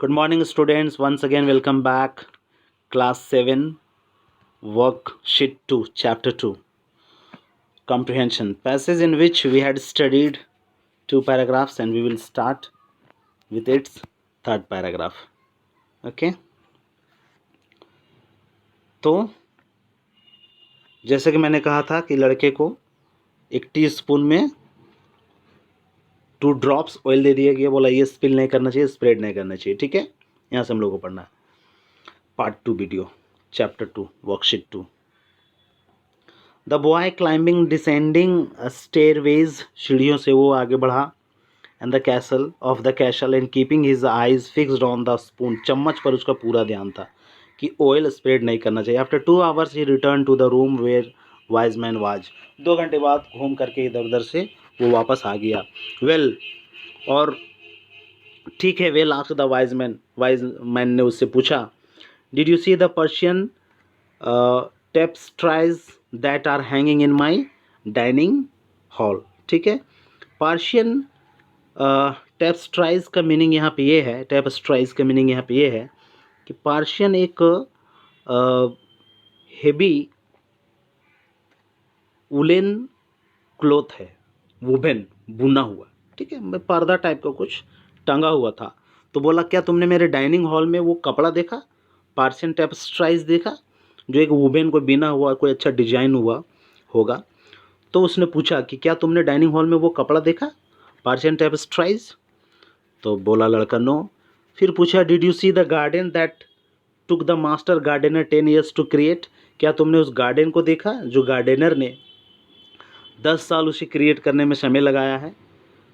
Good morning, students. Once again, welcome back. Class 7, Worksheet 2, Chapter 2, Comprehension. Passage in which we had studied two paragraphs, and we will start with its third paragraph. Okay? तो जैसे कि मैंने कहा था कि लड़के को एक टीस्पून में 2 ड्रॉप्स ऑयल दे दिया गया, बोला ये स्पिल नहीं करना चाहिए, स्प्रेड नहीं करना चाहिए. ठीक है, यहाँ से हम लोग को पढ़ना है. Part 2 video, chapter 2, worksheet 2. The boy climbing descending stairways, सीढ़ियों से वो आगे बढ़ा. And the castle of the castle and keeping his eyes fixed on the spoon, चम्मच पर उसका पूरा ध्यान था कि ऑयल स्प्रेड नहीं करना चाहिए. आफ्टर 2 आवर्स ही return to the room where wise man was. 2 घंटे बाद घूम करके इधर उधर से वो वापस आ गया. वेल, और ठीक है, well after the wise man ने उससे पूछा, did you see the Persian tapestries that are hanging in my dining hall. ठीक है, पर्शियन टेप्स्ट्राइज का मीनिंग यहाँ पे ये है, टेप्स्ट्राइज का मीनिंग यहाँ पे ये है कि पर्शियन एक हेवी वुलन क्लोथ है, वुबन बुना हुआ. ठीक है, पर्दा टाइप का कुछ टंगा हुआ था. तो बोला, क्या तुमने मेरे डाइनिंग हॉल में वो कपड़ा देखा, पर्शियन टेप्स्ट्राइज देखा, जो एक वुबन को बिना हुआ, कोई अच्छा डिजाइन हुआ होगा. तो उसने पूछा कि क्या तुमने डाइनिंग हॉल में वो कपड़ा देखा, पर्शियन टेप्स्ट्राइज. तो बोला लड़का, नो. फिर पूछा, did you see the garden that took the master gardener 10 years to create, क्या तुमने उस गार्डन को देखा जो गार्डनर ने 10 साल उसे क्रिएट करने में समय लगाया है.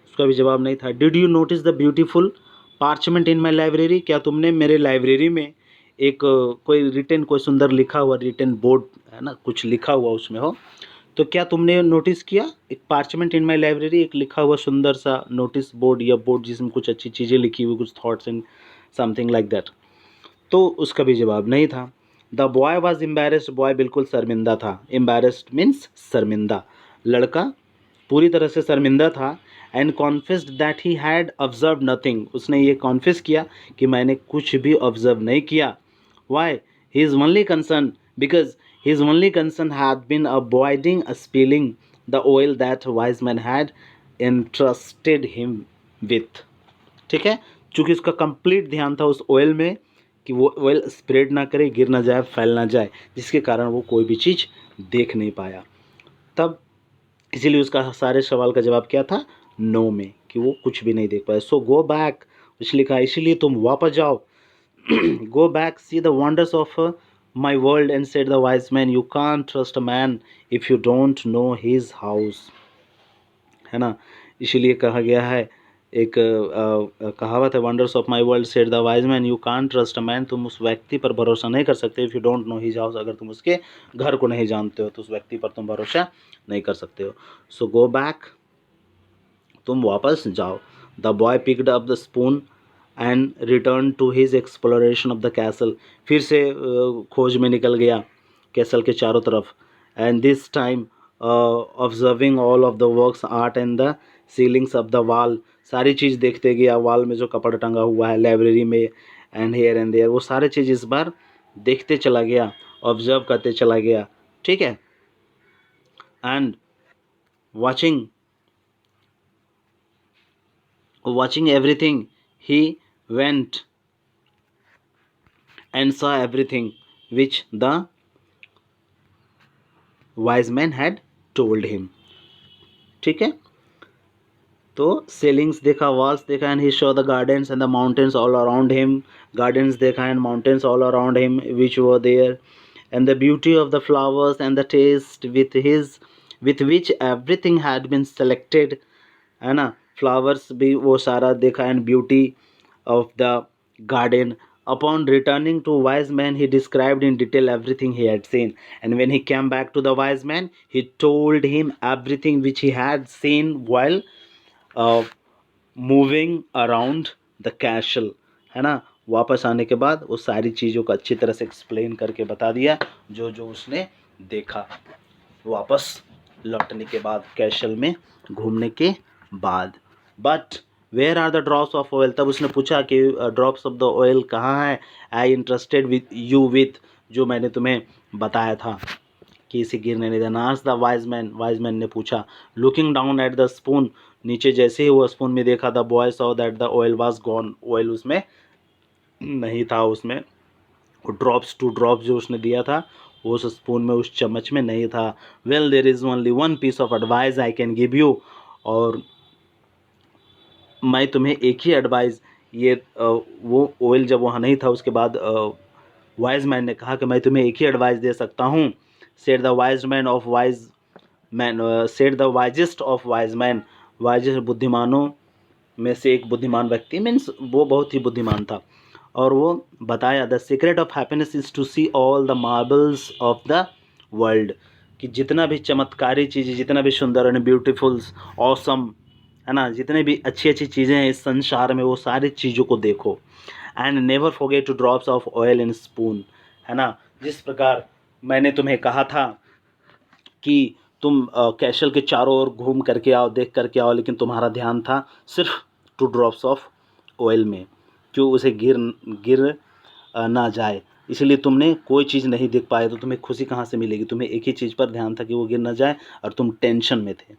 उसका भी जवाब नहीं था. Did you notice the beautiful parchment in my library, क्या तुमने मेरे लाइब्रेरी में एक कोई रिटन, कोई सुंदर लिखा हुआ रिटन बोर्ड है ना, कुछ लिखा हुआ उसमें हो, तो क्या तुमने नोटिस किया एक पार्चमेंट इन माई लाइब्रेरी, एक लिखा हुआ सुंदर सा नोटिस बोर्ड या बोर्ड जिसमें कुछ अच्छी चीज़ें लिखी हुई, कुछ thoughts and something like that. तो उसका भी जवाब नहीं था. The boy was embarrassed, boy बिल्कुल शर्मिंदा था. एम्बेरस्ड मीन्स शर्मिंदा. लड़का पूरी तरह से शर्मिंदा था. And confessed that he had observe nothing, उसने ये कॉन्फेस किया कि मैंने कुछ भी ऑब्जर्व नहीं किया. Why, he is only concern, because his only concern had been avoiding spilling the oil that wise man had entrusted him with. ठीक है, चूँकि उसका कंप्लीट ध्यान था उस ऑयल में कि वो ऑयल स्प्रेड ना करे, गिर ना जाए, फैल ना जाए, जिसके कारण वो कोई भी चीज़ देख नहीं पाया. तब इसीलिए उसका सारे सवाल का जवाब क्या था, नो में, कि वो कुछ भी नहीं देख पाया. सो गो बैक, उसने लिखा इसीलिए तुम वापस जाओ. Go back, see the wonders of my world and said the wise man, you can't trust a man if you don't know his house. है ना, इसीलिए कहा गया है, एक कहावत है, wonders of my world said the wise man, you can't trust a man, तुम उस व्यक्ति पर भरोसा नहीं कर सकते if you don't know his house, अगर तुम उसके घर को नहीं जानते हो तो उस व्यक्ति पर तुम भरोसा नहीं कर सकते हो. सो गो बैक, तुम वापस जाओ. The boy picked up the spoon and return to his exploration of the castle, फिर से खोज में निकल गया कैसल के चारों तरफ. And this time observing all of the works art and the ceilings of the वाल, सारी चीज़ देखते गया, वाल में जो कपड़ा टंगा हुआ है लाइब्रेरी में, एंड हेयर एंड देयर, वो सारी चीज़ इस बार देखते चला गया, ऑब्जर्व करते चला गया. ठीक है, and watching everything, he went and saw everything which the wise man had told him. ठीक है, तो ceilings देखा, walls देखा, and he saw the gardens and the mountains all around him. Gardens देखा and mountains all around him which were there, and the beauty of the flowers and the taste with which everything had been selected. है ना, flowers भी वो सारा देखा, and beauty of the garden. Upon returning to wise man, he described in detail everything he had seen. And when he came back to the wise man, he told him everything which he had seen while moving around the castle. है ना, वापस आने के बाद वो सारी चीज़ों को अच्छी तरह से एक्सप्लेन करके बता दिया जो जो उसने देखा वापस लौटने के बाद, कैसल में घूमने के बाद. But where are the drops of oil, तब उसने पूछा कि ड्रॉप्स ऑफ द ऑयल कहाँ है, आई इंटरेस्टेड विथ यू विथ, जो मैंने तुम्हें बताया था कि इसे गिरने नहीं देना। आस्क्ड द वाइज मैन ने पूछा। Looking down at the spoon, नीचे जैसे ही वो स्पून में देखा, the boy saw that the oil was gone, oil उसमें नहीं था, उसमें ड्रॉप्स, 2 ड्रॉप्स जो उसने दिया था वो उस स्पून में, उस चम्मच में नहीं था। Well there is only one piece of advice I can give you, और मैं तुम्हें एक ही एडवाइस, ये वो ऑयल जब वहाँ नहीं था उसके बाद वाइज मैन ने कहा कि मैं तुम्हें एक ही एडवाइस दे सकता हूँ। Said the wise man of wise man, said the wisest of wise man, wisest बुद्धिमानों में से एक बुद्धिमान व्यक्ति, मीन्स वो बहुत ही बुद्धिमान था। और वो बताया, the secret of happiness is to see all the marbles of the world, कि जितना भी चमत्कारी चीज़ें, जितना भी सुंदर एंड ब्यूटीफुल्स, ऑसम, है ना, जितने भी अच्छी अच्छी चीज़ें हैं इस संसार में, वो सारी चीज़ों को देखो। And never forget two drops of oil in spoon, है ना, जिस प्रकार मैंने तुम्हें कहा था कि तुम कैसल के चारों ओर घूम करके आओ, देख करके आओ, लेकिन तुम्हारा ध्यान था सिर्फ 2 ड्रॉप्स ऑफ ऑयल में, क्यों उसे गिर गिर ना जाए, इसलिए तुमने कोई चीज़ नहीं देख पाए, तो तुम्हें खुशी कहाँ से मिलेगी। तुम्हें एक ही चीज़ पर ध्यान था कि वो गिर ना जाए, और तुम टेंशन में थे।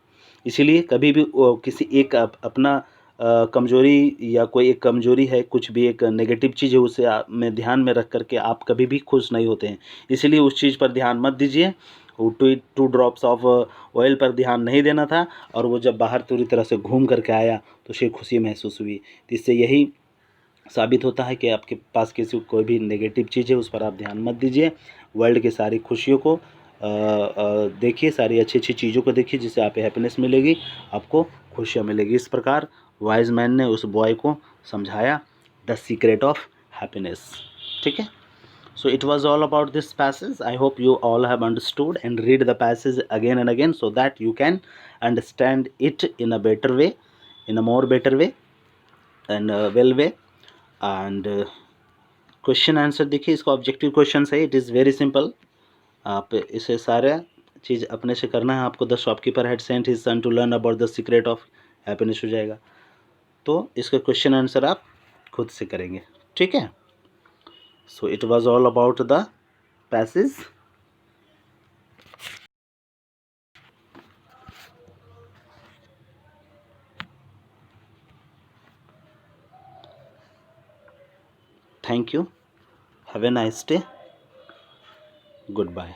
इसीलिए कभी भी किसी एक अपना कमज़ोरी, या कोई एक कमज़ोरी है, कुछ भी एक नेगेटिव चीज़ है, उसे में ध्यान में रख करके आप कभी भी खुश नहीं होते हैं। इसलिए उस चीज़ पर ध्यान मत दीजिए। वो 2 ड्रॉप्स ऑफ ऑयल पर ध्यान नहीं देना था, और वो जब बाहर पूरी तरह से घूम करके आया तो उसे खुशी महसूस हुई। तो इससे यही साबित होता है कि आपके पास किसी कोई भी नेगेटिव चीज़ है उस पर आप ध्यान मत दीजिए। वर्ल्ड की सारी खुशियों को देखिए, सारी अच्छी अच्छी चीज़ों को देखिए, जिससे आप हैप्पीनेस मिलेगी, आपको खुशियाँ मिलेगी। इस प्रकार वाइज मैन ने उस बॉय को समझाया द सीक्रेट ऑफ हैप्पीनेस। ठीक है। So it was all about this passage. I hope you all have understood, and read the passage again and again so that you can understand it in a better way, in a more better way and well way. And question answer देखिए, इसका objective question है, it is very simple. आप इसे सारा चीज़ अपने से करना है आपको। The shopkeeper had sent his son to learn about the secret of happiness हो जाएगा। तो इसका क्वेश्चन आंसर आप खुद से करेंगे। ठीक है। So it was all about the passage. Thank you. Have a nice day. Goodbye.